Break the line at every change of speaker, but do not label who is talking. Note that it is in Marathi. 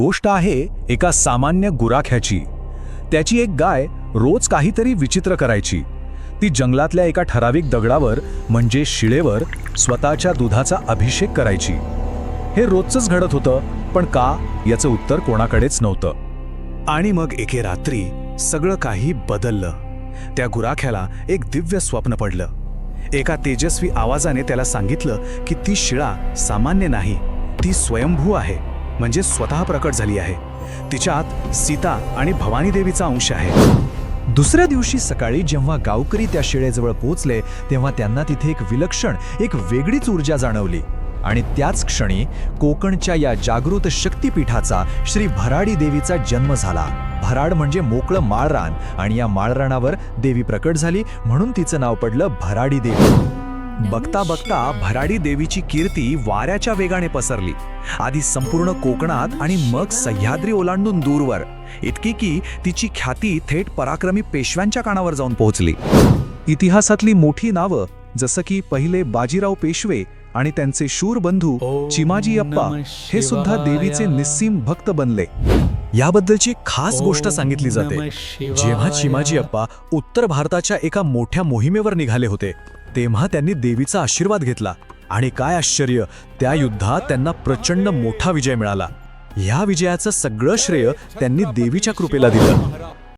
गोष्ट आहे एका सामान्य गुराख्याची। त्याची एक गाय रोज काहीतरी विचित्र करायची। ती जंगलातल्या एका ठराविक दगडावर म्हणजे शिळेवर स्वतःच्या दुधाचा अभिषेक करायची। हे रोजच घडत होतं, पण का याचं उत्तर कोणाकडेच नव्हतं। आणि मग एके रात्री सगळं काही बदललं। त्या गुराख्याला एक दिव्य स्वप्न पडलं। एका तेजस्वी आवाजाने त्याला सांगितलं की ती शिळा सामान्य नाही, ती स्वयंभू आहे, म्हणजे स्वतः प्रकट झाली आहे। तिच्यात सीता आणि भवानी देवीचा अंश आहे।
दुसऱ्या दिवशी सकाळी जेव्हा गावकरी त्या शिळेजवळ पोहोचले तेव्हा त्यांना तिथे एक विलक्षण, एक वेगळीच ऊर्जा जाणवली। आणि त्याच क्षणी कोकणच्या या जागृत शक्तिपीठाचा श्री भराडी देवीचा जन्म झाला। भराड म्हणजे मोकळं माळरान, आणि या माळरानावर देवी प्रकट झाली, म्हणून तिचं नाव पडलं भराडी देवी।
बघता बघता भराडी देवीची कीर्ती वाऱ्याच्या वेगाने पसरली, आधी संपूर्ण कोकणात आणि मग सह्याद्री ओलांडून दूरवर, इतकी की तिची ख्याती थेट पराक्रमी पेशव्यांच्या कानावर जाऊन पोहोचली। इतिहासातली मोठी नावं जसं की पहिले बाजीराव पेशवे आणि त्यांचे शूर बंधू चिमाजी अप्पा हे सुद्धा देवीचे निस्सीम भक्त बनले। याबद्दलची खास गोष्ट सांगितली जाते। जेव्हा चिमाजी अप्पा उत्तर भारताच्या एका मोठ्या मोहिमेवर निघाले होते तेव्हा त्यांनी देवीचा आशीर्वाद घेतला, आणि काय आश्चर्य, त्या युद्धात त्यांना प्रचंड मोठा विजय मिळाला। या विजयाचं सगळं श्रेय त्यांनी देवीच्या कृपेला दिलं।